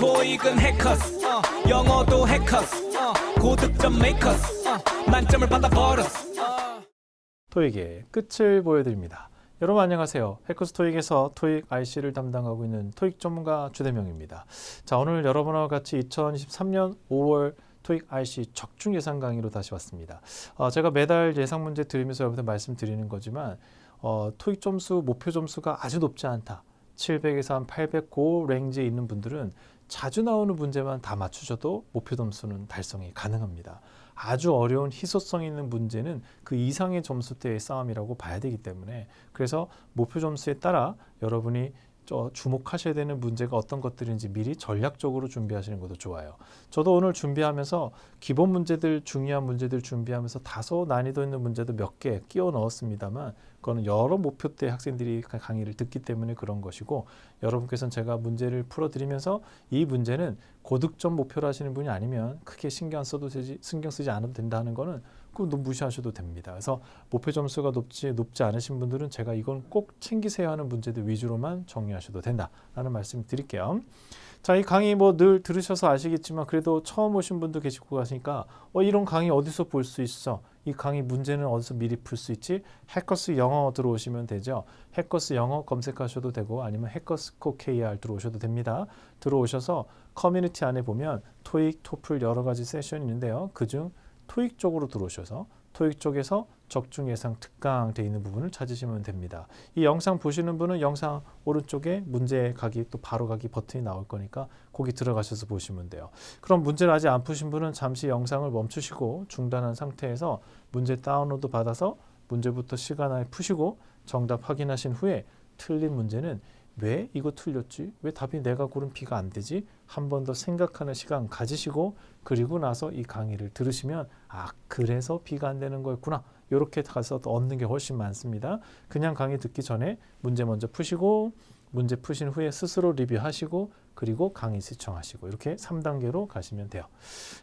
토익은 해커스 영어도 해커스 고득점 메이커스 만점을 받아버렸어. 토익의 끝을 보여드립니다. 여러분 안녕하세요. 해커스 토익에서 토익 RC를 담당하고 있는 토익 전문가 주대명입니다. 자, 오늘 여러분과 같이 2023년 5월 토익 RC 적중 예상 강의로 다시 왔습니다. 제가 매달 예상 문제 드리면서 여러분들 말씀드리는 거지만 토익 점수, 목표 점수가 아주 높지 않다. 700에서 한 800 고 랭지에 있는 분들은 자주 나오는 문제만 다 맞추셔도 목표 점수는 달성이 가능합니다. 아주 어려운 희소성 있는 문제는 그 이상의 점수대의 싸움이라고 봐야 되기 때문에, 그래서 목표 점수에 따라 여러분이 주목하셔야 되는 문제가 어떤 것들인지 미리 전략적으로 준비하시는 것도 좋아요. 저도 오늘 준비하면서 기본 문제들, 중요한 문제들 준비하면서 다소 난이도 있는 문제도 몇 개 끼워 넣었습니다만, 그거는 여러 목표대 학생들이 강의를 듣기 때문에 그런 것이고, 여러분께서는 제가 문제를 풀어드리면서 이 문제는 고득점 목표로 하시는 분이 아니면 크게 신경 쓰지 않아도 된다는 거는 그건 너무 무시하셔도 됩니다. 그래서 목표 점수가 높지 않으신 분들은 제가 이건 꼭 챙기세요 하는 문제들 위주로만 정리하셔도 된다라는 말씀 드릴게요. 자, 이 강의 뭐 늘 들으셔서 아시겠지만 그래도 처음 오신 분도 계시고 하시니까 이런 강의 어디서 볼 수 있어? 이 강의 문제는 어디서 미리 풀 수 있지? 해커스 영어 들어오시면 되죠. 해커스 영어 검색하셔도 되고 아니면 해커스코 KR 들어오셔도 됩니다. 들어오셔서 커뮤니티 안에 보면 토익, 토플 여러 가지 세션이 있는데요. 그중 토익 쪽으로 들어오셔서 토익 쪽에서 적중 예상 특강 되어 있는 부분을 찾으시면 됩니다. 이 영상 보시는 분은 영상 오른쪽에 문제 가기 또 바로 가기 버튼이 나올 거니까 거기 들어가셔서 보시면 돼요. 그럼 문제를 아직 안 푸신 분은 잠시 영상을 멈추시고 중단한 상태에서 문제 다운로드 받아서 문제부터 시간 안에 푸시고 정답 확인하신 후에 틀린 문제는 왜 이거 틀렸지? 왜 답이 내가 고른 B가 안 되지? 한 번 더 생각하는 시간 가지시고 그리고 나서 이 강의를 들으시면 그래서 B가 안 되는 거였구나. 이렇게 가서 얻는 게 훨씬 많습니다. 그냥 강의 듣기 전에 문제 먼저 푸시고 문제 푸신 후에 스스로 리뷰하시고 그리고 강의 시청하시고 이렇게 3단계로 가시면 돼요.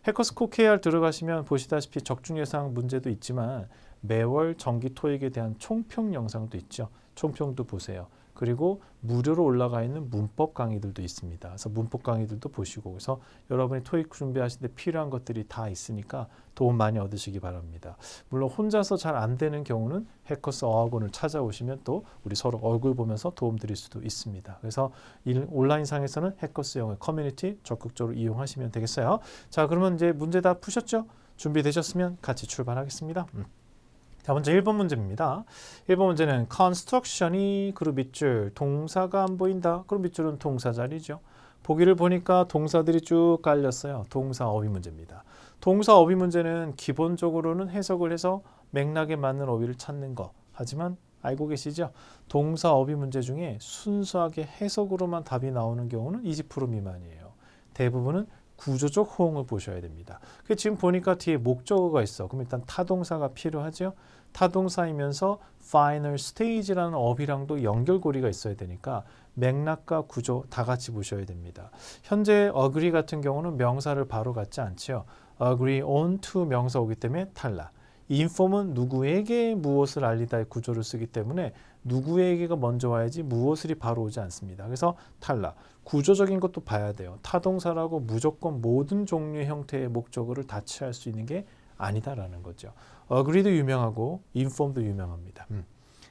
해커스코 KR 들어가시면 보시다시피 적중 예상 문제도 있지만 매월 정기 토익에 대한 총평 영상도 있죠. 총평도 보세요. 그리고 무료로 올라가 있는 문법 강의들도 있습니다. 그래서 문법 강의들도 보시고, 그래서 여러분이 토익 준비하실 때 필요한 것들이 다 있으니까 도움 많이 얻으시기 바랍니다. 물론 혼자서 잘 안 되는 경우는 해커스 어학원을 찾아오시면 또 우리 서로 얼굴 보면서 도움 드릴 수도 있습니다. 그래서 온라인상에서는 해커스 영어 커뮤니티 적극적으로 이용하시면 되겠어요. 자, 그러면 이제 문제 다 푸셨죠? 준비되셨으면 같이 출발하겠습니다. 자, 먼저 1번 문제입니다. 1번 문제는 construction이 그룹 밑줄, 동사가 안 보인다. 그룹 밑줄은 동사 자리죠. 보기를 보니까 동사들이 쭉 깔렸어요. 동사 어휘 문제입니다. 동사 어휘 문제는 기본적으로는 해석을 해서 맥락에 맞는 어휘를 찾는 거. 하지만 알고 계시죠? 동사 어휘 문제 중에 순수하게 해석으로만 답이 나오는 경우는 20% 미만이에요. 대부분은 구조적 호응을 보셔야 됩니다. 지금 보니까 뒤에 목적어가 있어. 그럼 일단 타동사가 필요하죠. 타동사이면서 final stage라는 어휘랑도 연결고리가 있어야 되니까 맥락과 구조 다 같이 보셔야 됩니다. 현재 agree 같은 경우는 명사를 바로 갖지 않죠. agree on to 명사 오기 때문에 탈락. inform은 누구에게 무엇을 알리다의 구조를 쓰기 때문에 누구에게가 먼저 와야지 무엇을이 바로 오지 않습니다. 그래서 탈락. 구조적인 것도 봐야 돼요. 타동사라고 무조건 모든 종류의 형태의 목적어를 다 취할 수 있는 게 아니다라는 거죠. agree도 유명하고 inform도 유명합니다.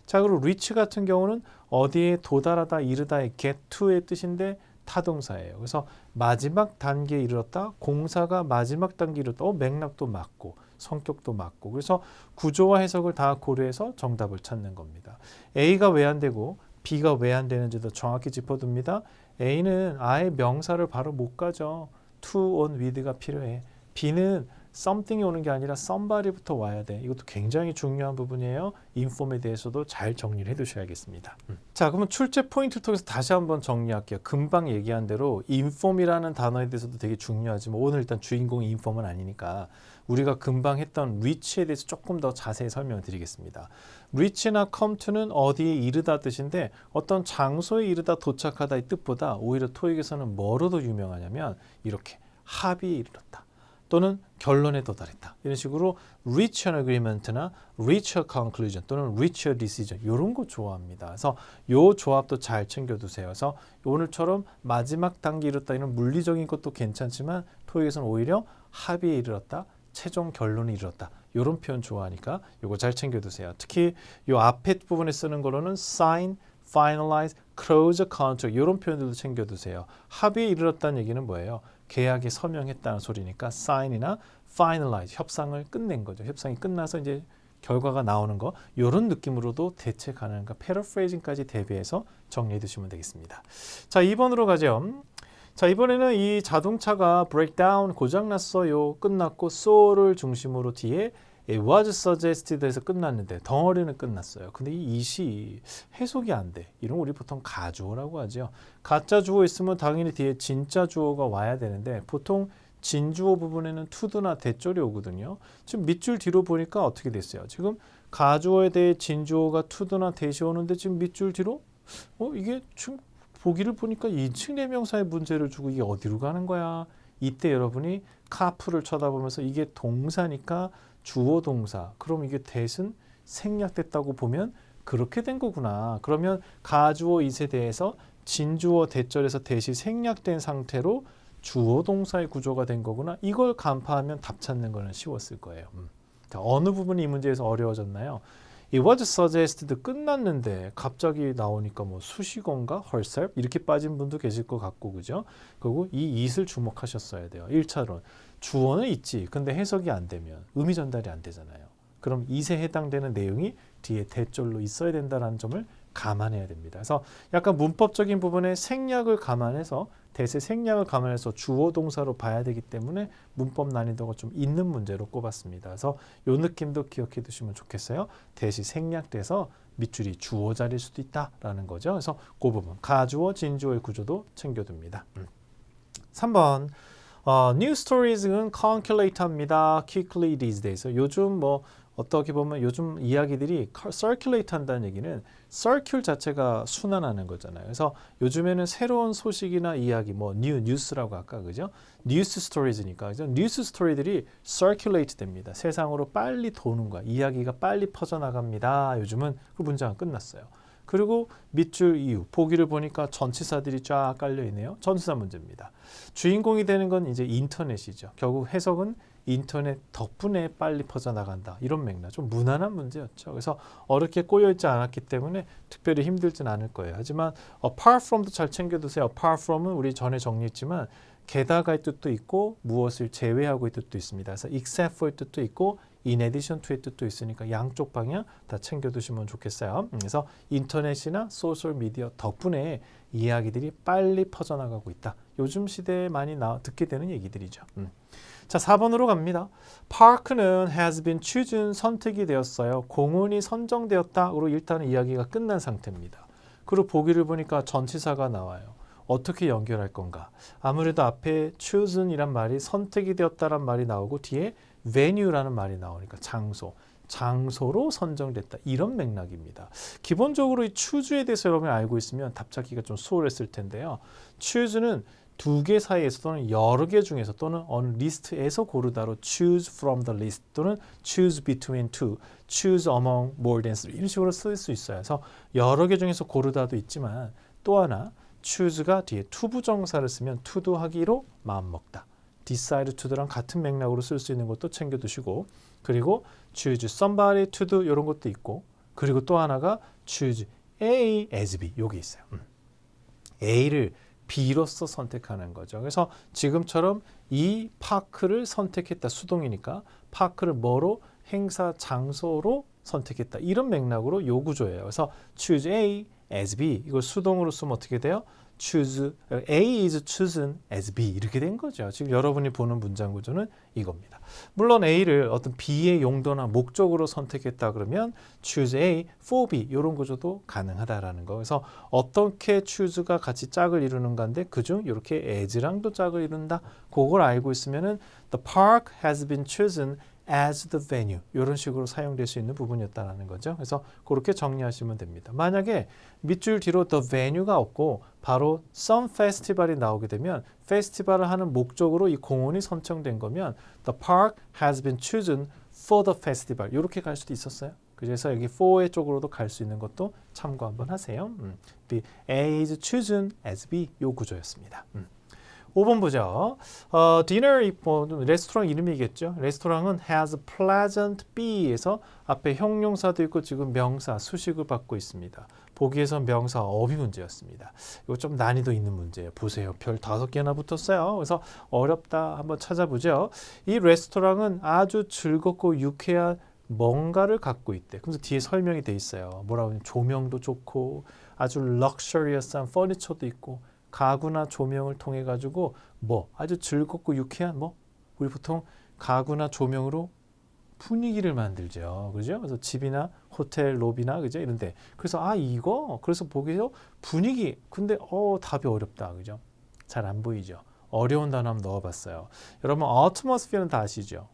자, 그리고 reach 같은 경우는 어디에 도달하다, 이르다의 get to의 뜻인데 타동사예요. 그래서 마지막 단계에 이르렀다. 공사가 마지막 단계에 이르렀다. 맥락도 맞고 성격도 맞고, 그래서 구조와 해석을 다 고려해서 정답을 찾는 겁니다. A가 왜 안 되고 B가 왜 안 되는지도 정확히 짚어둡니다. A는 아예 명사를 바로 못 가죠. to, on, with가 필요해. B는 something이 오는 게 아니라 somebody부터 와야 돼. 이것도 굉장히 중요한 부분이에요. inform에 대해서도 잘 정리를 해두셔야겠습니다. 자, 그러면 출제 포인트를 통해서 다시 한번 정리할게요. 금방 얘기한 대로 inform이라는 단어에 대해서도 되게 중요하지만 오늘 일단 주인공이 inform은 아니니까 우리가 금방 했던 reach에 대해서 조금 더 자세히 설명을 드리겠습니다. reach나 come to는 어디에 이르다 뜻인데 어떤 장소에 이르다 도착하다의 뜻보다 오히려 토익에서는 뭐로도 유명하냐면 이렇게 합의에 이르렀다. 또는 결론에 도달했다. 이런 식으로 reach an agreement나 reach a conclusion 또는 reach a decision 이런 거 좋아합니다. 그래서 요 조합도 잘 챙겨두세요. 그래서 오늘처럼 마지막 단계 이뤘다 이런 물리적인 것도 괜찮지만 토익에서는 오히려 합의에 이르렀다, 최종 결론에 이르렀다 이런 표현 좋아하니까 요거 잘 챙겨두세요. 특히 요 앞에 부분에 쓰는 거로는 sign, finalize, close a contract 이런 표현들도 챙겨두세요. 합의에 이르렀다는 얘기는 뭐예요? 계약에 서명했다는 소리니까 sign이나 finalize, 협상을 끝낸 거죠. 협상이 끝나서 이제 결과가 나오는 거 이런 느낌으로도 대체 가능한가 paraphrasing까지 대비해서 정리해 두시면 되겠습니다. 자, 2번으로 가죠. 자, 이번에는 이 자동차가 breakdown 고장났어요. 끝났고 so를 중심으로 뒤에 it was suggested에서 끝났는데 덩어리는 끝났어요. 근데 이 it이 해석이 안 돼. 이런 거 우리 보통 가주어라고 하죠. 가짜 주어 있으면 당연히 뒤에 진짜 주어가 와야 되는데 보통 진주어 부분에는 to나 대절이 오거든요. 지금 밑줄 뒤로 보니까 어떻게 됐어요? 지금 가주어에 대해 진주어가 to나 대시 오는데 지금 밑줄 뒤로 이게 지금 보기를 보니까 인칭 대명사의 문제를 주고 이게 어디로 가는 거야? 이때 여러분이 카프를 쳐다보면서 이게 동사니까 주어 동사. 그럼 이게 대신 생략됐다고 보면 그렇게 된 거구나. 그러면 가주어 it에 대해서 진주어 대절에서 대시 생략된 상태로 주어 동사의 구조가 된 거구나. 이걸 간파하면 답 찾는 거는 쉬웠을 거예요. 자, 어느 부분이 이 문제에서 어려워졌나요? It was suggested 끝났는데 갑자기 나오니까 뭐 수식어인가 herself 이렇게 빠진 분도 계실 것 같고 그죠? 그리고 이 it을 주목하셨어야 돼요. 1차론 주어는 있지 근데 해석이 안 되면 의미 전달이 안 되잖아요. 그럼 it에 해당되는 내용이 뒤에 대절로 있어야 된다는 점을 감안해야 됩니다. 그래서 약간 문법적인 부분에 생략을 감안해서 대세 생략을 감안해서 주어 동사로 봐야 되기 때문에 문법 난이도가 좀 있는 문제로 꼽았습니다. 그래서 이 느낌도 기억해 두시면 좋겠어요. 대시 생략돼서 밑줄이 주어 자리일 수도 있다라는 거죠. 그래서 그 부분 가주어, 진주어의 구조도 챙겨둡니다. 3번 New Stories는 calculate합니다. Quickly these days. 요즘 뭐 어떻게 보면 요즘 이야기들이 circulate 한다는 얘기는 circle 자체가 순환하는 거잖아요. 그래서 요즘에는 새로운 소식이나 이야기, 뭐 news라고 아까 그죠? news stories니까 그죠? news story들이 circulate 됩니다. 세상으로 빨리 도는 거야. 이야기가 빨리 퍼져나갑니다. 요즘은 그 문장은 끝났어요. 그리고 밑줄 이유, 보기를 보니까 전치사들이 쫙 깔려 있네요. 전치사 문제입니다. 주인공이 되는 건 이제 인터넷이죠. 결국 해석은 인터넷 덕분에 빨리 퍼져나간다. 이런 맥락. 좀 무난한 문제였죠. 그래서 어렵게 꼬여있지 않았기 때문에 특별히 힘들진 않을 거예요. 하지만 apart from도 잘 챙겨두세요. apart from은 우리 전에 정리했지만 게다가의 뜻도 있고 무엇을 제외하고의 뜻도 있습니다. 그래서 except for의 뜻도 있고 in addition to의 뜻도 있으니까 양쪽 방향 다 챙겨두시면 좋겠어요. 그래서 인터넷이나 소셜 미디어 덕분에 이야기들이 빨리 퍼져나가고 있다. 요즘 시대에 많이 듣게 되는 얘기들이죠. 자, 4번으로 갑니다. Park는 has been chosen, 선택이 되었어요. 공원이 선정되었다로 일단은 이야기가 끝난 상태입니다. 그리고 보기를 보니까 전치사가 나와요. 어떻게 연결할 건가? 아무래도 앞에 chosen이란 말이 선택이 되었다란 말이 나오고 뒤에 venue라는 말이 나오니까 장소로 선정됐다. 이런 맥락입니다. 기본적으로 이 choose에 대해서 여러분이 알고 있으면 답 찾기가 좀 수월했을 텐데요. choose는 두 개 사이에서 또는 여러 개 중에서 또는 어느 리스트에서 고르다로 choose from the list 또는 choose between two, choose among more than three 이런 식으로 쓸 수 있어요. 그래서 여러 개 중에서 고르다도 있지만 또 하나 choose가 뒤에 to 부정사를 쓰면 to 하기로 마음먹다. decide to도랑 같은 맥락으로 쓸 수 있는 것도 챙겨두시고 그리고 choose somebody to do 이런 것도 있고 그리고 또 하나가 choose A as B 요게 있어요. A를 B로서 선택하는 거죠. 그래서 지금처럼 이 파크를 선택했다. 수동이니까 파크를 뭐로? 행사 장소로 선택했다. 이런 맥락으로 요 구조예요. 그래서 choose A as B 이걸 수동으로 쓰면 어떻게 돼요? choose A is chosen as B 이렇게 된 거죠. 지금 여러분이 보는 문장 구조는 이겁니다. 물론 A를 어떤 B의 용도나 목적으로 선택했다 그러면 choose A for B 이런 구조도 가능하다라는 거. 그래서 어떻게 choose가 같이 짝을 이루는 건데 그중 이렇게 as랑도 짝을 이룬다. 그걸 알고 있으면은 the park has been chosen as the venue 이런 식으로 사용될 수 있는 부분이었다는 거죠. 그래서 그렇게 정리하시면 됩니다. 만약에 밑줄 뒤로 the venue가 없고 바로 some festival이 나오게 되면 페스티벌을 하는 목적으로 이 공원이 선정된 거면 the park has been chosen for the festival 이렇게 갈 수도 있었어요. 그래서 여기 for의 쪽으로도 갈 수 있는 것도 참고 한번 하세요. A is chosen as B 요 구조였습니다. 5번 보죠. dinner 레스토랑 이름이겠죠. 레스토랑은 has pleasant be에서 앞에 형용사도 있고 지금 명사 수식을 받고 있습니다. 보기에선 명사 어휘 문제였습니다. 이거 좀 난이도 있는 문제예요. 보세요. 별 5개나 붙었어요. 그래서 어렵다 한번 찾아보죠. 이 레스토랑은 아주 즐겁고 유쾌한 뭔가를 갖고 있대. 그래서 뒤에 설명이 돼 있어요. 뭐라고 하면 조명도 좋고 아주 럭셔리어스한 퍼니처도 있고 가구나 조명을 통해 가지고 아주 즐겁고 유쾌한 우리 보통 가구나 조명으로 분위기를 만들죠. 그죠? 그래서 집이나 호텔 로비나 그죠? 이런데 그래서 그래서 보기에서 분위기 근데 답이 어렵다. 그죠? 잘 안 보이죠? 어려운 단어 한번 넣어 봤어요. 여러분 atmosphere는 다 아시죠?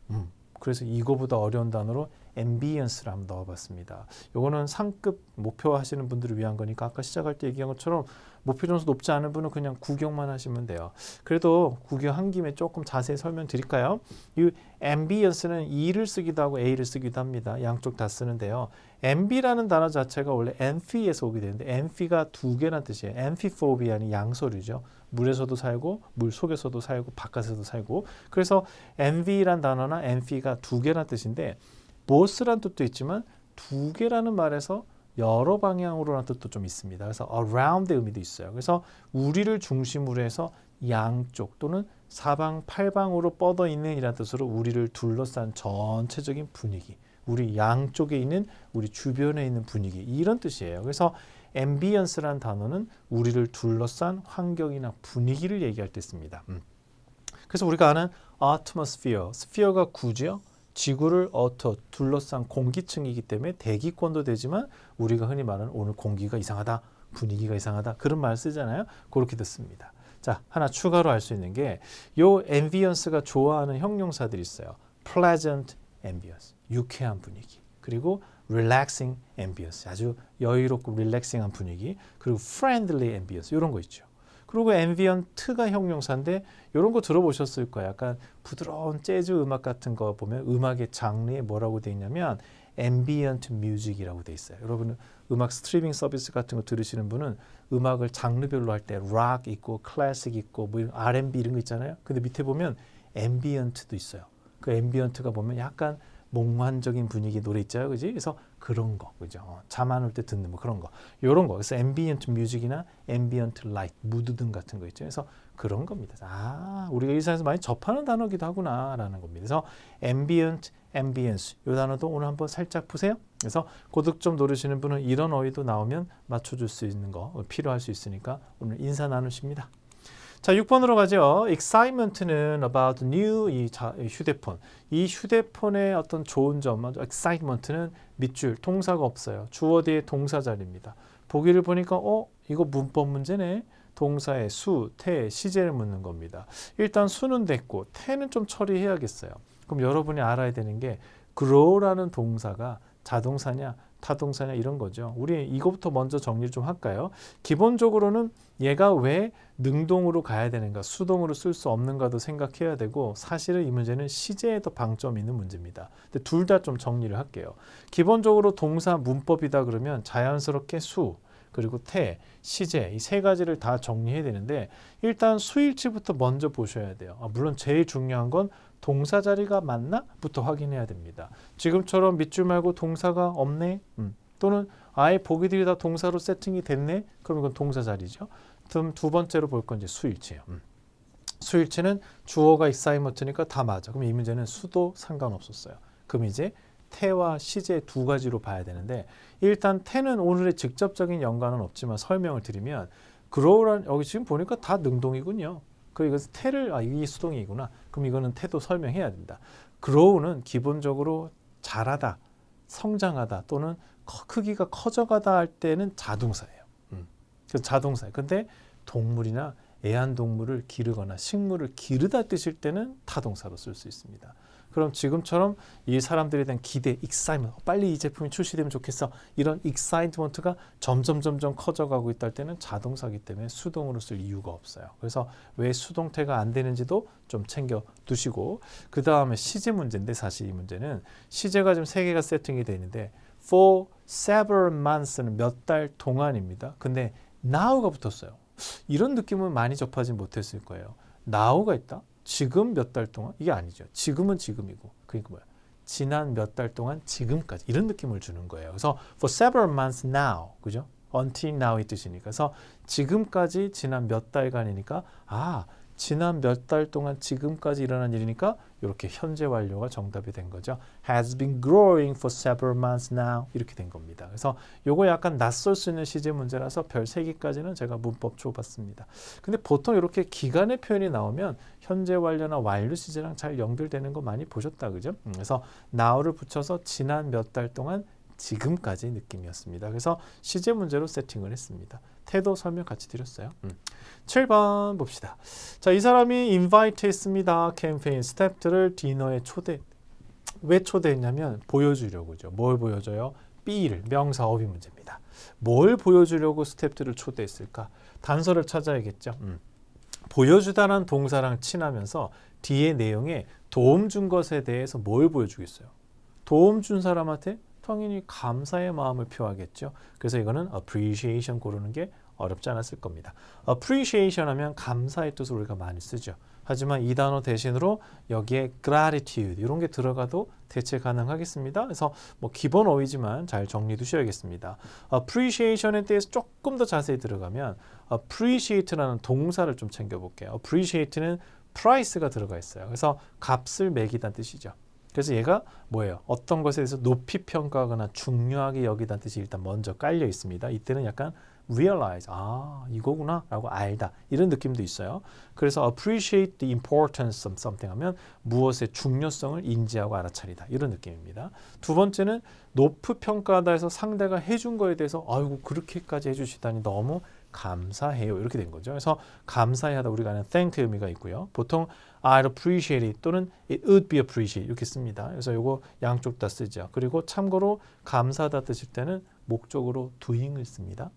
그래서 이거보다 어려운 단어로 ambience를 한번 넣어봤습니다. 요거는 상급 목표 하시는 분들을 위한 거니까 아까 시작할 때 얘기한 것처럼 목표 점수 높지 않은 분은 그냥 구경만 하시면 돼요. 그래도 구경한 김에 조금 자세히 설명드릴까요? 이 ambience는 E를 쓰기도 하고 A를 쓰기도 합니다. 양쪽 다 쓰는데요. ambi라는 단어 자체가 원래 amphi에서 오게 되는데 amphi가 2개란 뜻이에요. amphiphobia는 양서류죠. 물에서도 살고 물 속에서도 살고 바깥에서도 살고 그래서 envy란 단어나 amphi가 2개란 뜻인데 both란 뜻도 있지만 2개라는 말에서 여러 방향으로라는 뜻도 좀 있습니다. 그래서 around의 의미도 있어요. 그래서 우리를 중심으로 해서 양쪽 또는 사방 팔방으로 뻗어 있는 이라는 뜻으로 우리를 둘러싼 전체적인 분위기 우리 양쪽에 있는 우리 주변에 있는 분위기 이런 뜻이에요. 그래서 ambience라는 단어는 우리를 둘러싼 환경이나 분위기를 얘기할 때 씁니다. 그래서 우리가 아는 atmosphere, sphere가 구죠. 지구를 둘러싼 공기층이기 때문에 대기권도 되지만 우리가 흔히 말하는 오늘 공기가 이상하다, 분위기가 이상하다 그런 말 쓰잖아요. 그렇게 듣습니다. 자, 하나 추가로 알 수 있는 게 요 ambience가 좋아하는 형용사들이 있어요. pleasant ambience, 유쾌한 분위기. 그리고 relaxing ambience, 아주 여유롭고 릴렉싱한 분위기. 그리고 friendly ambience, 이런 거 있죠. 그리고 ambient가 형용사인데 이런 거 들어보셨을 거예요. 약간 부드러운 재즈 음악 같은 거 보면 음악의 장르에 뭐라고 돼 있냐면 ambient music이라고 돼 있어요. 여러분 음악 스트리밍 서비스 같은 거 들으시는 분은 음악을 장르별로 할 때 락 있고 클래식 있고 뭐 R&B 이런 거 있잖아요. 근데 밑에 보면 ambient도 있어요. 그 ambient가 보면 약간 몽환적인 분위기 노래 있잖아요. 그지? 그래서 그런 거. 그죠? 잠 안 올 때 듣는 뭐 그런 거. 요런 거. 그래서 ambient music이나 ambient light, 무드등 같은 거 있죠. 그래서 그런 겁니다. 우리가 일상에서 많이 접하는 단어기도 하구나라는 겁니다. 그래서 ambient, ambience. 요 단어도 오늘 한번 살짝 보세요. 그래서 고득점 노리시는 분은 이런 어휘도 나오면 맞춰줄 수 있는 거 필요할 수 있으니까 오늘 인사 나누십니다. 자, 6번으로 가죠. excitement는 about new 이 휴대폰. 이 휴대폰의 어떤 좋은 점, excitement는 밑줄, 동사가 없어요. 주어 뒤에 동사 자리입니다. 보기를 보니까 이거 문법 문제네. 동사에 수, 태, 시제를 묻는 겁니다. 일단 수는 됐고 태는 좀 처리해야겠어요. 그럼 여러분이 알아야 되는 게 grow라는 동사가 자동사냐 타동사냐 이런 거죠. 우리 이거부터 먼저 정리 좀 할까요? 기본적으로는 얘가 왜 능동으로 가야 되는가, 수동으로 쓸 수 없는가도 생각해야 되고 사실은 이 문제는 시제에 더 방점이 있는 문제입니다. 근데 둘 다 좀 정리를 할게요. 기본적으로 동사 문법이다 그러면 자연스럽게 수, 그리고 태, 시제 이 세 가지를 다 정리해야 되는데 일단 수일치부터 먼저 보셔야 돼요. 물론 제일 중요한 건 동사 자리가 맞나? 부터 확인해야 됩니다. 지금처럼 밑줄 말고 동사가 없네? 또는 아예 보기들이 다 동사로 세팅이 됐네? 그럼 이건 동사 자리죠. 그럼 두 번째로 볼 건 이제 수일치예요. 수일치는 주어가 excitement니까 다 맞아. 그럼 이 문제는 수도 상관없었어요. 그럼 이제 태와 시제 두 가지로 봐야 되는데 일단 태는 오늘의 직접적인 연관은 없지만 설명을 드리면 grow란 여기 지금 보니까 다 능동이군요. 그리고 태를 이 수동이구나. 그럼 이거는 태도 설명해야 된다. grow는 기본적으로 자라다, 성장하다 또는 크기가 커져가다 할 때는 자동사예요. 그래서 자동사예요. 근데 동물이나 애완동물을 기르거나 식물을 기르다 뜻일 때는 타동사로 쓸 수 있습니다. 그럼 지금처럼 이 사람들에 대한 기대, excitement, 빨리 이 제품이 출시되면 좋겠어. 이런 excitement가 점점 커져가고 있다 할 때는 자동사기 때문에 수동으로 쓸 이유가 없어요. 그래서 왜 수동태가 안 되는지도 좀 챙겨 두시고 그 다음에 시제 문제인데 사실 이 문제는 시제가 지금 3개가 세팅이 되어 있는데 for several months는 몇 달 동안입니다. 근데 now가 붙었어요. 이런 느낌은 많이 접하지 못했을 거예요. now가 있다? 지금 몇 달 동안? 이게 아니죠. 지금은 지금이고. 그러니까 뭐야? 지난 몇 달 동안 지금까지 이런 느낌을 주는 거예요. 그래서 for several months now. 그죠? until now의 뜻이니까. 그래서 지금까지 지난 몇 달간이니까 지난 몇 달 동안 지금까지 일어난 일이니까 이렇게 현재 완료가 정답이 된 거죠. has been growing for several months now 이렇게 된 겁니다. 그래서 요거 약간 낯설 수 있는 시제 문제라서 별 3개까지는 제가 문법 줘봤습니다. 근데 보통 이렇게 기간의 표현이 나오면 현재 완료나 완료 시제랑 잘 연결되는 거 많이 보셨다 그죠? 그래서 now를 붙여서 지난 몇 달 동안 지금까지 느낌이었습니다. 그래서 시제 문제로 세팅을 했습니다. 태도 설명 같이 드렸어요. 7번 봅시다. 자, 이 사람이 invite 했습니다. 캠페인 스태프들을 디너에 왜 초대했냐면 보여주려고죠. 뭘 보여줘요? B를 명사 어휘 문제입니다. 뭘 보여주려고 스태프들을 초대했을까? 단서를 찾아야겠죠. 보여주다라는 동사랑 친하면서 뒤에 내용에 도움 준 것에 대해서 뭘 보여주겠어요? 도움 준 사람한테 당연히 감사의 마음을 표하겠죠. 그래서 이거는 appreciation 고르는 게 어렵지 않았을 겁니다. appreciation 하면 감사의 뜻을 우리가 많이 쓰죠. 하지만 이 단어 대신으로 여기에 gratitude 이런 게 들어가도 대체 가능하겠습니다. 그래서 뭐 기본 어휘지만 잘 정리 두셔야겠습니다. appreciation에 대해서 조금 더 자세히 들어가면 appreciate라는 동사를 좀 챙겨볼게요. appreciate는 price가 들어가 있어요. 그래서 값을 매기다는 뜻이죠. 그래서 얘가 뭐예요? 어떤 것에 대해서 높이 평가하거나 중요하게 여기다는 뜻이 일단 먼저 깔려 있습니다. 이때는 약간 realize, 이거구나 라고 알다 이런 느낌도 있어요. 그래서 appreciate the importance of something 하면 무엇의 중요성을 인지하고 알아차리다 이런 느낌입니다. 두 번째는 높이 평가하다 해서 상대가 해준 거에 대해서 아이고 그렇게까지 해주시다니 너무 감사해요 이렇게 된 거죠. 그래서 감사해하다 우리가 아는 thank 의미가 있고요. 보통 I'd appreciate it 또는 it would be appreciated 이렇게 씁니다. 그래서 이거 양쪽 다 쓰죠. 그리고 참고로 감사하다 뜻일 때는 목적으로 doing을 씁니다.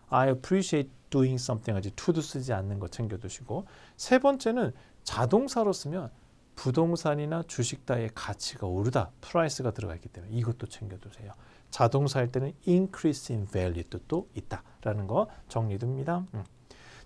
I appreciate doing something 하지 to도 쓰지 않는 거 챙겨두시고 세 번째는 자동사로 쓰면 부동산이나 주식 따위의 가치가 오르다 price가 들어가 있기 때문에 이것도 챙겨두세요. 자동사일 때는 increase in value 뜻도 있다라는 거 정리됩니다.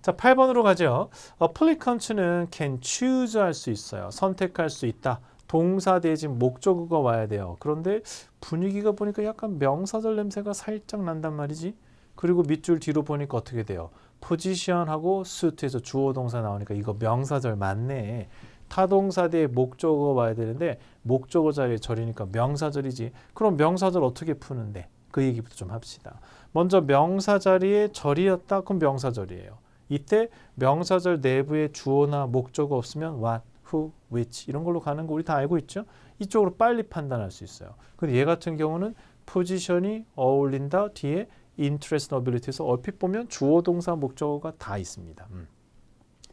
자, 8번으로 가죠. applicant는 can choose 할 수 있어요. 선택할 수 있다. 동사 대신 목적어가 와야 돼요. 그런데 분위기가 보니까 약간 명사절 냄새가 살짝 난단 말이지. 그리고 밑줄 뒤로 보니까 어떻게 돼요? 포지션하고 suit에서 주어 동사 나오니까 이거 명사절 맞네. 타동사 뒤에 목적어가 와야 되는데 목적어 자리에 절이니까 명사절이지. 그럼 명사절 어떻게 푸는데? 그 얘기부터 좀 합시다. 먼저 명사 자리에 절이었다. 그럼 명사절이에요. 이때 명사절 내부에 주어나 목적어 없으면 what, who, which 이런 걸로 가는 거 우리 다 알고 있죠? 이쪽으로 빨리 판단할 수 있어요. 근데 얘 같은 경우는 포지션이 어울린다 뒤에 interest, ability에서 얼핏 보면 주어, 동사, 목적어가 다 있습니다.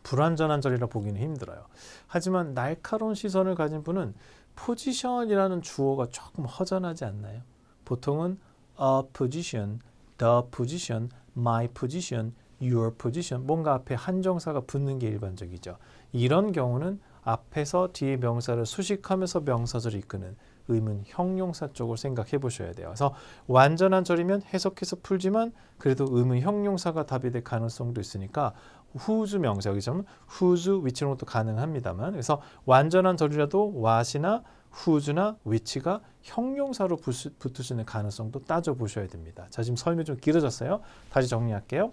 불완전한 절이라 보기는 힘들어요. 하지만 날카로운 시선을 가진 분은 포지션이라는 주어가 조금 허전하지 않나요? 보통은 a position, the position, my position, your position 뭔가 앞에 한정사가 붙는 게 일반적이죠. 이런 경우는 앞에서 뒤에 명사를 수식하면서 명사절을 이끄는 의문 형용사 쪽을 생각해 보셔야 돼요. 그래서 완전한 절이면 해석해서 풀지만 그래도 의문 형용사가 답이 될 가능성도 있으니까 whose 명사 여기서는 whose which는 것도 가능합니다만 그래서 완전한 절이라도 what이나 whose나 which가 형용사로 붙을 수 있는 가능성도 따져보셔야 됩니다. 자, 지금 설명이 좀 길어졌어요. 다시 정리할게요.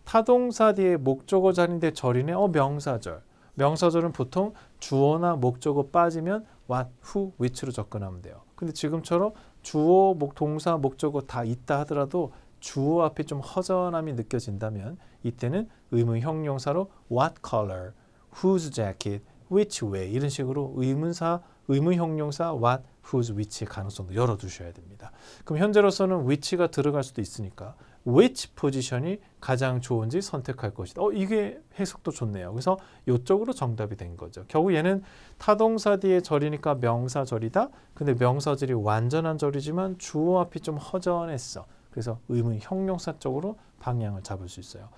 타동사 뒤에 목적어 자리인데 절이네. 명사절. 명사절은 보통 주어나 목적어 빠지면 what, who, which로 접근하면 돼요. 근데 지금처럼 주어, 동사, 목적어 다 있다 하더라도 주어 앞에 좀 허전함이 느껴진다면 이때는 의문 형용사로 what color, whose jacket, which way 이런 식으로 의문 형용사 what, whose, which의 가능성도 열어두셔야 됩니다. 그럼 현재로서는 which가 들어갈 수도 있으니까 which 포지션이 가장 좋은지 선택할 것이다. 이게 해석도 좋네요. 그래서 이쪽으로 정답이 된 거죠. 결국 얘는 타동사 뒤에 절이니까 명사절이다. 근데 명사절이 완전한 절이지만 주어 앞이 좀 허전했어. 그래서 의문 형용사 쪽으로 방향을 잡을 수 있어요.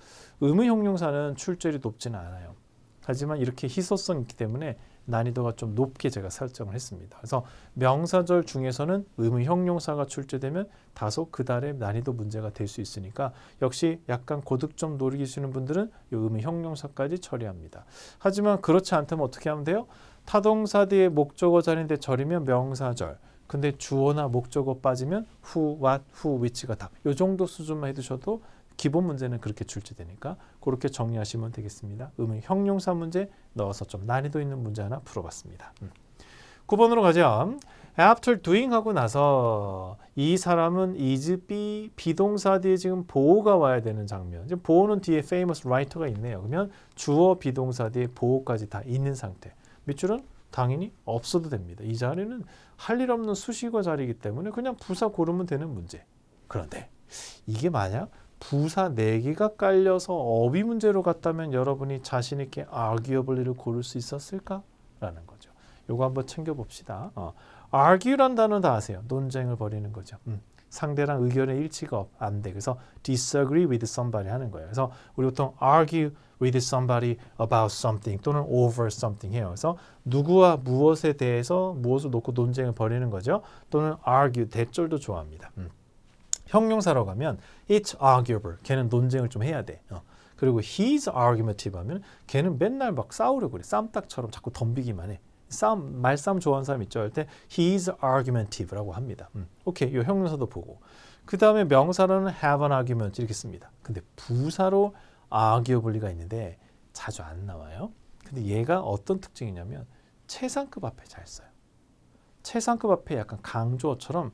의문 형용사는 출제율이 높지는 않아요. 하지만 이렇게 희소성이 있기 때문에 난이도가 좀 높게 제가 설정을 했습니다. 그래서 명사절 중에서는 의문 형용사가 출제되면 다소 그달의 난이도 문제가 될 수 있으니까 역시 약간 고득점 노리시는 분들은 이 의문 형용사까지 처리합니다. 하지만 그렇지 않다면 어떻게 하면 돼요? 타동사 뒤에 목적어 자리인데 절이면 명사절. 근데 주어나 목적어 빠지면 who, what, who, which가 답. 이 정도 수준만 해두셔도 기본 문제는 그렇게 출제되니까 그렇게 정리하시면 되겠습니다. 의문 형용사 문제 넣어서 좀 난이도 있는 문제 하나 풀어봤습니다. 9번으로 가죠. After doing 하고 나서 이 사람은 is be 비동사 뒤에 지금 보호가 와야 되는 장면. 지금 보호는 뒤에 famous writer가 있네요. 그러면 주어 비동사 뒤에 보호까지 다 있는 상태. 밑줄은 당연히 없어도 됩니다. 이 자리는 할 일 없는 수식어 자리이기 때문에 그냥 부사 고르면 되는 문제. 그런데 이게 만약 부사 4개가 깔려서 어휘 문제로 갔다면 여러분이 자신 있게 arguably를 고를 수 있었을까? 라는 거죠. 요거 한번 챙겨봅시다. argue란 단어 다 아세요. 논쟁을 벌이는 거죠. 상대랑 의견의 일치가 안 돼. 그래서 disagree with somebody 하는 거예요. 그래서 우리 보통 argue with somebody about something 또는 over something 해요. 그래서 누구와 무엇에 대해서 무엇을 놓고 논쟁을 벌이는 거죠. 또는 argue, 대절도 좋아합니다. 형용사로 가면 it's arguable. 걔는 논쟁을 좀 해야 돼. 그리고 he's argumentative 하면 걔는 맨날 막 싸우려고 그래. 쌈딱처럼 자꾸 덤비기만 해. 말싸움 좋아하는 사람 있죠. 할 때 he's argumentative라고 합니다. 오케이. 이 형용사도 보고. 그 다음에 명사로는 have an argument 이렇게 씁니다. 근데 부사로 arguably가 있는데 자주 안 나와요. 근데 얘가 어떤 특징이냐면 최상급 앞에 잘 써요. 최상급 앞에 약간 강조어처럼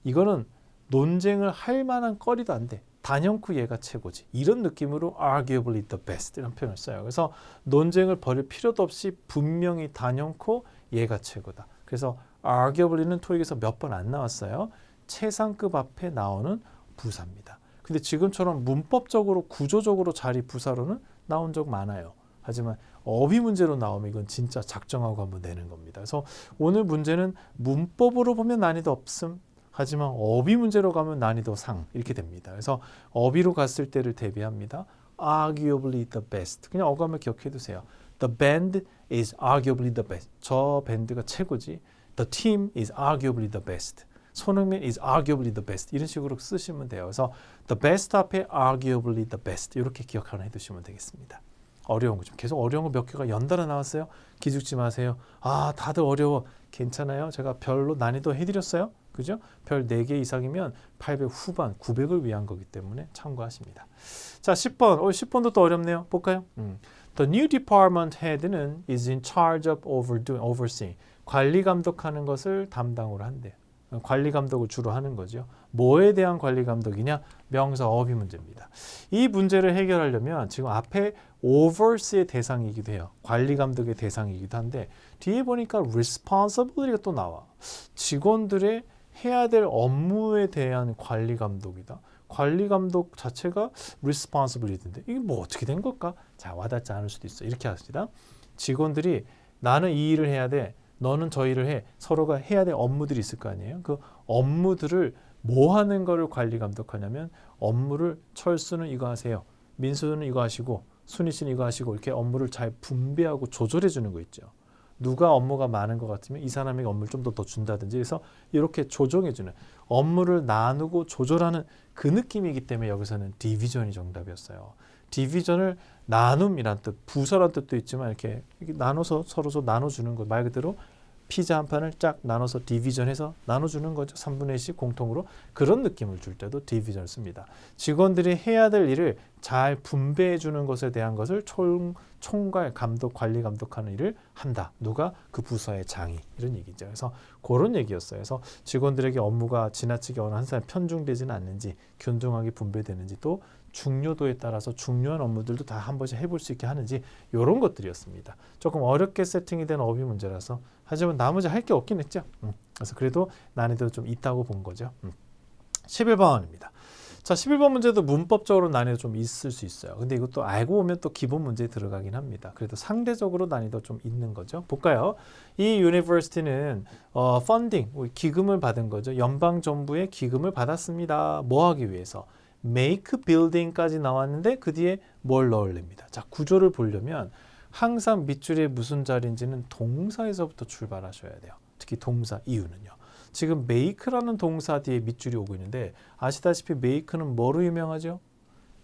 이거는 논쟁을 할 만한 거리도 안 돼. 단연코 얘가 최고지. 이런 느낌으로 arguably the best 이런 표현을 써요. 그래서 논쟁을 벌일 필요도 없이 분명히 단연코 얘가 최고다. 그래서 arguably는 토익에서 몇 번 안 나왔어요. 최상급 앞에 나오는 부사입니다. 근데 지금처럼 문법적으로 구조적으로 자리 부사로는 나온 적 많아요. 하지만 어휘 문제로 나오면 이건 진짜 작정하고 한번 내는 겁니다. 그래서 오늘 문제는 문법으로 보면 난이도 없음. 하지만 어휘 문제로 가면 난이도 상 이렇게 됩니다. 그래서 어휘로 갔을 때를 대비합니다. Arguably the best. 그냥 어감을 기억해 두세요. The band is arguably the best. 저 밴드가 최고지. The team is arguably the best. 손흥민 is arguably the best. 이런 식으로 쓰시면 돼요. 그래서 the best 앞에 arguably the best 이렇게 기억 하나 해두시면 되겠습니다. 어려운 거 좀 계속 어려운 거 몇 개가 연달아 나왔어요. 기죽지 마세요. 다들 어려워. 괜찮아요. 제가 별로 난이도 해드렸어요. 그죠? 별 4개 이상이면 800 후반, 900을 위한 거기 때문에 참고하십니다. 자, 10번. 10번도 또 어렵네요. 볼까요? The new department head는 is in charge of overseeing. 관리 감독하는 것을 담당으로 한대요. 관리 감독을 주로 하는 거죠. 뭐에 대한 관리 감독이냐? 명사 어휘 문제입니다. 이 문제를 해결하려면 지금 앞에 oversee의 대상이기도 해요. 관리 감독의 대상이기도 한데 뒤에 보니까 responsibility가 또 나와. 직원들의 해야 될 업무에 대한 관리 감독이다. 관리 감독 자체가 responsibility인데 이게 뭐 어떻게 된 걸까? 자, 와닿지 않을 수도 있어. 이렇게 합시다. 직원들이 나는 이 일을 해야 돼. 너는 저 일을 해. 서로가 해야 될 업무들이 있을 거 아니에요. 그 업무들을 뭐 하는 거를 관리 감독하냐면 업무를 철수는 이거 하세요. 민수는 이거 하시고 순희 씨는 이거 하시고 이렇게 업무를 잘 분배하고 조절해 주는 거 있죠. 누가 업무가 많은 것 같으면 이 사람에게 업무를 좀 더 준다든지 해서 이렇게 조정해주는 업무를 나누고 조절하는 그 느낌이기 때문에 여기서는 디비전이 정답이었어요. 디비전을 나눔이란 뜻, 부서란 뜻도 있지만 이렇게 나눠서 서로 나눠주는 것 말 그대로 피자 한 판을 쫙 나눠서 디비전해서 나눠주는 거죠. 3분의 1씩 공통으로 그런 느낌을 줄 때도 디비전을 씁니다. 직원들이 해야 될 일을 잘 분배해 주는 것에 대한 것을 총괄 감독, 관리 감독하는 일을 한다. 누가? 그 부서의 장이. 이런 얘기죠. 그래서 그런 얘기였어요. 그래서 직원들에게 업무가 지나치게 어느 한 사람 편중되지는 않는지 균등하게 분배되는지 또 중요도에 따라서 중요한 업무들도 다 한 번씩 해볼 수 있게 하는지 이런 것들이었습니다. 조금 어렵게 세팅이 된 어휘 문제라서 하지만 나머지 할 게 없긴 했죠. 그래서 그래도 난이도 좀 있다고 본 거죠. 11번입니다. 자, 11번 문제도 문법적으로 난이도 좀 있을 수 있어요. 근데 이것도 알고 보면 또 기본 문제에 들어가긴 합니다. 그래도 상대적으로 난이도 좀 있는 거죠. 볼까요? 이 유니버시티는 펀딩, 기금을 받은 거죠. 연방정부의 기금을 받았습니다. 뭐 하기 위해서? make building까지 나왔는데 그 뒤에 뭘 넣으렵니다. 자, 구조를 보려면 항상 밑줄에 무슨 자리인지는 동사에서부터 출발하셔야 돼요. 특히 동사 이유는요. 지금 make라는 동사 뒤에 밑줄이 오고 있는데 아시다시피 make는 뭐로 유명하죠?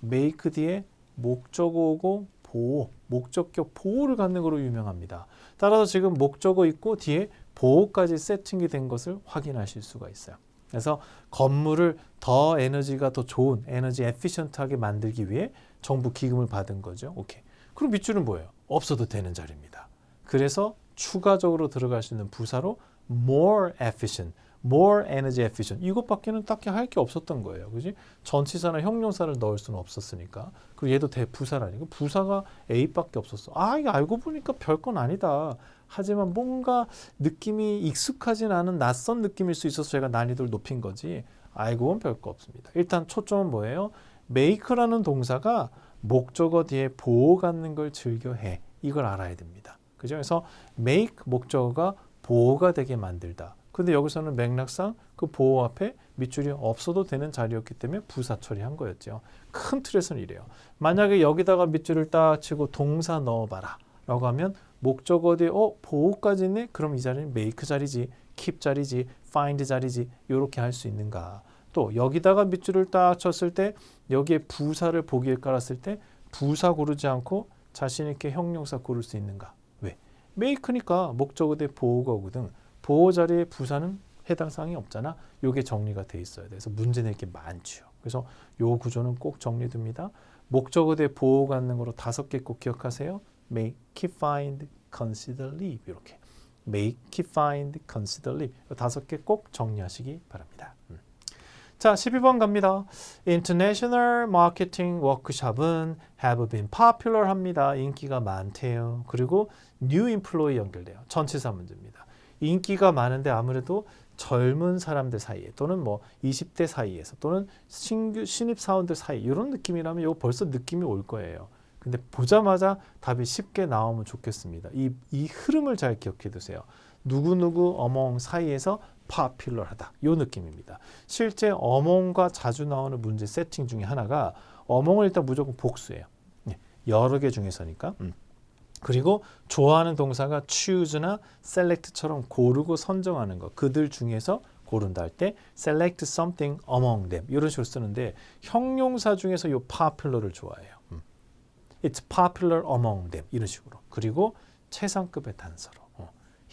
make 뒤에 목적어 오고 보호, 목적격 보호를 갖는 거로 유명합니다. 따라서 지금 목적어 있고 뒤에 보호까지 세팅이 된 것을 확인하실 수가 있어요. 그래서 건물을 더 에너지가 더 좋은 에너지 에피션트하게 만들기 위해 정부 기금을 받은 거죠. 오케이. 그럼 밑줄은 뭐예요? 없어도 되는 자리입니다. 그래서 추가적으로 들어갈 수 있는 부사로 more efficient, more energy efficient 이것밖에는 딱히 할 게 없었던 거예요. 그지? 전치사나 형용사를 넣을 수는 없었으니까. 그리고 얘도 대부사라니까 부사가 A밖에 없었어. 아, 이게 알고 보니까 별건 아니다. 하지만 뭔가 느낌이 익숙하진 않은 낯선 느낌일 수 있어서 제가 난이도를 높인 거지. 알고 보면 별거 없습니다. 일단 초점은 뭐예요? make라는 동사가 목적어 뒤에 보호 갖는 걸 즐겨해. 이걸 알아야 됩니다. 그죠? 그래서 make 목적어가 보호가 되게 만들다. 근데 여기서는 맥락상 그 보호 앞에 밑줄이 없어도 되는 자리였기 때문에 부사 처리한 거였죠. 큰 틀에서는 이래요. 만약에 여기다가 밑줄을 딱 치고 동사 넣어봐라 라고 하면 목적어 뒤에 보호까지 있네? 그럼 이 자리는 make 자리지, keep 자리지, find 자리지 이렇게 할 수 있는가. 또 여기다가 밑줄을 딱 쳤을 때 여기에 부사를 보기에 깔았을 때 부사 고르지 않고 자신 있게 형용사 고를 수 있는가. 왜? make니까 목적어 뒤에 보호가 오거든. 보호 자리에 부사는 해당 사항이 없잖아. 요게 정리가 돼 있어야 돼. 그래서 문제 낼 게 많죠. 그래서 요 구조는 꼭 정리됩니다. 목적어 뒤에 보호 갖는 거로 5개 꼭 기억하세요. make, keep, find, consider, leave 이렇게. make, keep, find, consider, leave 5개 꼭 정리하시기 바랍니다. 자, 12번 갑니다. International Marketing Workshop은 have been popular 합니다. 인기가 많대요. 그리고 new employee 연결돼요. 전치사 문제입니다. 인기가 많은데 아무래도 젊은 사람들 사이에 또는 뭐 20대 사이에서 또는 신입 사원들 사이 이런 느낌이라면 이거 벌써 느낌이 올 거예요. 근데 보자마자 답이 쉽게 나오면 좋겠습니다. 이 흐름을 잘 기억해 두세요. 누구누구 어몽 사이에서 popular하다. 이 느낌입니다. 실제 어몽과 자주 나오는 문제 세팅 중에 하나가 어몽은 일단 무조건 복수예요. 여러 개 중에서니까. 그리고 좋아하는 동사가 choose나 select처럼 고르고 선정하는 거. 그들 중에서 고른다 할 때 select something among them 이런 식으로 쓰는데 형용사 중에서 이 popular를 좋아해요. It's popular among them 이런 식으로. 그리고 최상급의 단서로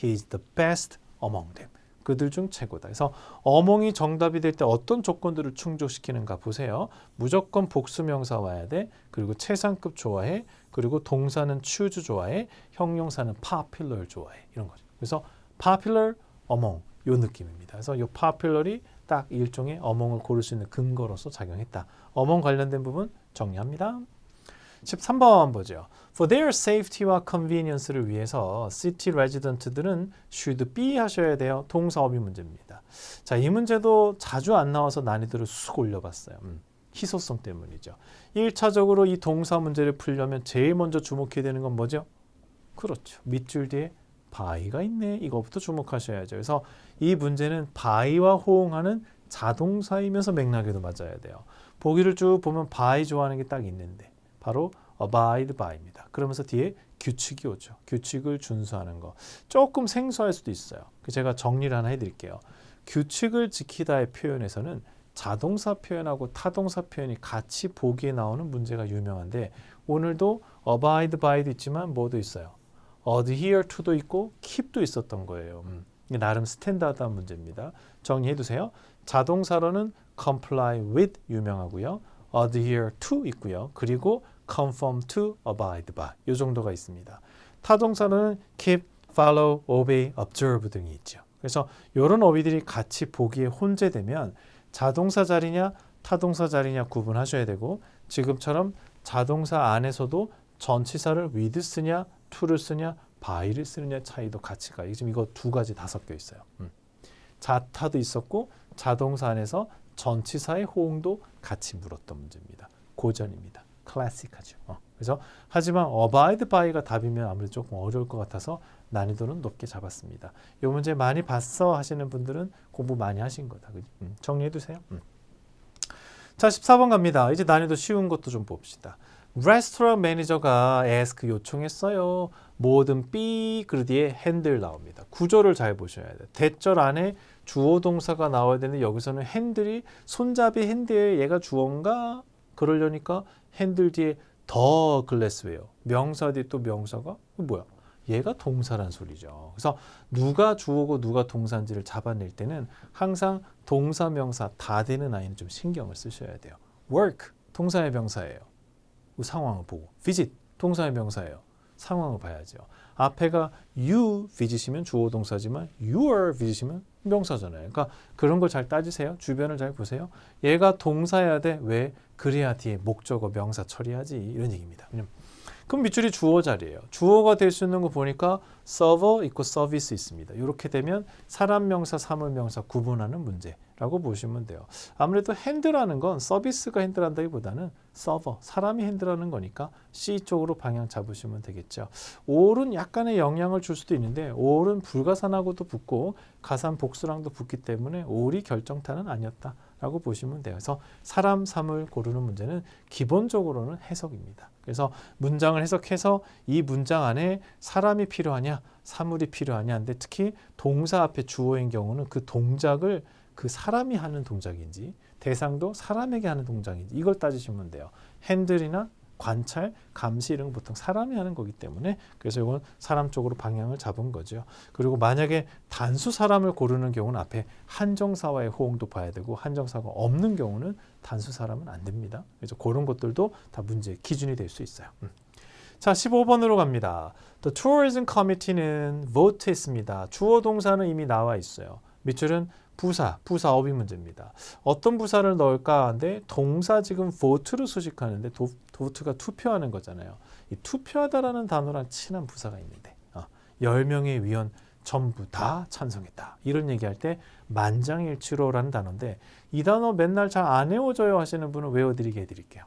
He is the best among them. 그들 중 최고다. 그래서 among이 정답이 될 때 어떤 조건들을 충족시키는가 보세요. 무조건 복수명사 와야 돼. 그리고 최상급 좋아해. 그리고 동사는 choose 좋아해. 형용사는 popular 좋아해. 이런 거죠. 그래서 popular, among 요 느낌입니다. 그래서 이 popular이 딱 일종의 among을 고를 수 있는 근거로서 작용했다. among 관련된 부분 정리합니다. 13번 보죠. For their safety와 convenience를 위해서 city resident들은 should be 하셔야 돼요. 동사 어휘 문제입니다. 자, 이 문제도 자주 안 나와서 난이도를 쑥 올려봤어요. 희소성 때문이죠. 1차적으로 이 동사 문제를 풀려면 제일 먼저 주목해야 되는 건 뭐죠? 그렇죠. 밑줄 뒤에 by가 있네. 이거부터 주목하셔야죠. 그래서 이 문제는 by와 호응하는 자동사이면서 맥락에도 맞아야 돼요. 보기를 쭉 보면 by 좋아하는 게 딱 있는데 바로 abide by입니다. 그러면서 뒤에 규칙이 오죠. 규칙을 준수하는 거. 조금 생소할 수도 있어요. 제가 정리를 하나 해드릴게요. 규칙을 지키다의 표현에서는 자동사 표현하고 타동사 표현이 같이 보기에 나오는 문제가 유명한데 오늘도 abide by도 있지만 뭐도 있어요. adhere to도 있고 keep도 있었던 거예요. 나름 스탠다드한 문제입니다. 정리해두세요. 자동사로는 comply with 유명하고요. adhere to 있고요. 그리고 conform to, abide by 이 정도가 있습니다. 타동사는 keep, follow, obey, observe 등이 있죠. 그래서 이런 어휘들이 같이 보기에 혼재되면 자동사 자리냐 타동사 자리냐 구분하셔야 되고 지금처럼 자동사 안에서도 전치사를 with 쓰냐 to를 쓰냐 by를 쓰느냐 차이도 같이 가요. 지금 이거 두 가지 다 섞여 있어요. 자타도 있었고 자동사 안에서 전치사의 호응도 같이 물었던 문제입니다. 고전입니다. 클래식하죠. 그래서 하지만 abide by가 답이면 아무래도 조금 어려울 것 같아서 난이도는 높게 잡았습니다. 이 문제 많이 봤어 하시는 분들은 공부 많이 하신 거다. 정리해 두세요. 자, 14번 갑니다. 이제 난이도 쉬운 것도 좀 봅시다. 레스토랑 매니저가 ask 요청했어요. 모든 B 그 뒤에 핸들 나옵니다. 구조를 잘 보셔야 돼요. 대절 안에 주어 동사가 나와야 되는데 여기서는 핸들이 손잡이 핸들 얘가 주어인가? 그러려니까 핸들 뒤에 더 글래스웨어 명사 뒤에 또 명사가 뭐야? 얘가 동사란 소리죠. 그래서 누가 주어고 누가 동사인지를 잡아낼 때는 항상 동사 명사 다 되는 아이는 좀 신경을 쓰셔야 돼요. work 동사의 명사예요. 그 상황을 보고 visit 동사의 명사예요. 상황을 봐야죠. 앞에가 you visit이면 주어 동사지만 your visit이면 명사잖아요. 그러니까 그런 걸 잘 따지세요. 주변을 잘 보세요. 얘가 동사여야 돼. 왜? 그래야 뒤에 목적어 명사 처리하지. 이런 얘기입니다. 그럼 밑줄이 주어 자리예요. 주어가 될 수 있는 거 보니까 server 있고 service 있습니다. 이렇게 되면 사람 명사, 사물 명사 구분하는 문제라고 보시면 돼요. 아무래도 핸들하는 건 서비스가 핸들한다기보다는 server, 사람이 핸들하는 거니까 C 쪽으로 방향 잡으시면 되겠죠. all은 약간의 영향을 줄 수도 있는데 all은 불가산하고도 붙고 가산 복수랑도 붙기 때문에 all이 결정타는 아니었다. 라고 보시면 돼요. 그래서 사람, 사물 고르는 문제는 기본적으로는 해석입니다. 그래서 문장을 해석해서 이 문장 안에 사람이 필요하냐, 사물이 필요하냐인데 특히 동사 앞에 주어인 경우는 그 동작을 그 사람이 하는 동작인지 대상도 사람에게 하는 동작인지 이걸 따지시면 돼요. 핸들이나 관찰, 감시 이런 건 보통 사람이 하는 거기 때문에 그래서 이건 사람 쪽으로 방향을 잡은 거죠. 그리고 만약에 단수 사람을 고르는 경우는 앞에 한정사와의 호응도 봐야 되고 한정사가 없는 경우는 단수 사람은 안 됩니다. 그래서 그런 것들도 다 문제의 기준이 될 수 있어요. 자, 15번으로 갑니다. The Tourism Committee는 vote했습니다. 주어 동사는 이미 나와 있어요. 밑줄은 부사 어휘 문제입니다. 어떤 부사를 넣을까 하는데 동사 지금 vote를 수식하는데 vote가 투표하는 거잖아요. 이 투표하다라는 단어랑 친한 부사가 있는데 10명의 위원 전부 다 찬성했다. 이런 얘기할 때 만장일치로라는 단어인데 이 단어 맨날 잘 안 외워져요 하시는 분은 외워드리게 해드릴게요.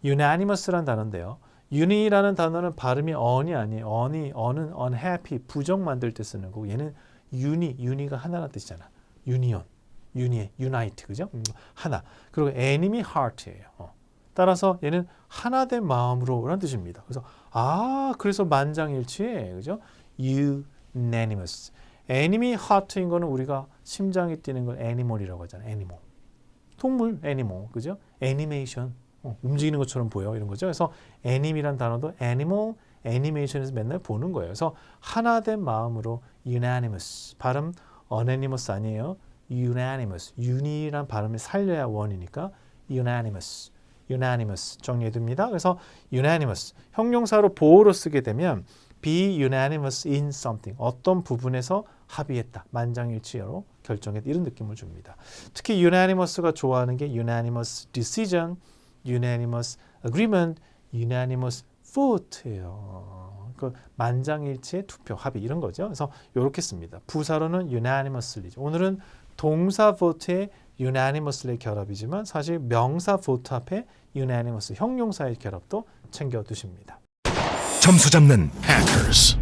unanimous라는 단어인데요. un이라는 단어는 발음이 on이 아니에요. on은 unhappy, 부정 만들 때 쓰는 거고 얘는 uni가 하나라는 뜻이잖아. union, unite, 그죠? 하나. 그리고 anim이 heart예요. 따라서 얘는 하나 된 마음으로라는 뜻입니다. 그래서 그래서 만장일치해, 그죠? unanimous. anim이 heart인 거는 우리가 심장이 뛰는 걸 animal이라고 하잖아요. animal. 동물, animal, 그죠? animation, 움직이는 것처럼 보여 이런 거죠. 그래서 anim이란 단어도 animal, animation에서 맨날 보는 거예요. 그래서 하나 된 마음으로 unanimous. 발음 unanimous 아니에요. unanimous. un이란 발음을 살려야 원이니까 unanimous. unanimous 정리해둡니다. 그래서 unanimous. 형용사로 보호로 쓰게 되면 be unanimous in something. 어떤 부분에서 합의했다. 만장일치로 결정했다. 이런 느낌을 줍니다. 특히 unanimous가 좋아하는 게 unanimous decision, unanimous agreement, unanimous vote예요. 그 만장일치의 투표, 합의 이런 거죠. 그래서 이렇게 씁니다. 부사로는 unanimously. 오늘은 동사 vote의 unanimously 결합이지만 사실 명사 vote 앞에 unanimous 형용사의 결합도 챙겨 두십니다. 점수 잡는 hackers.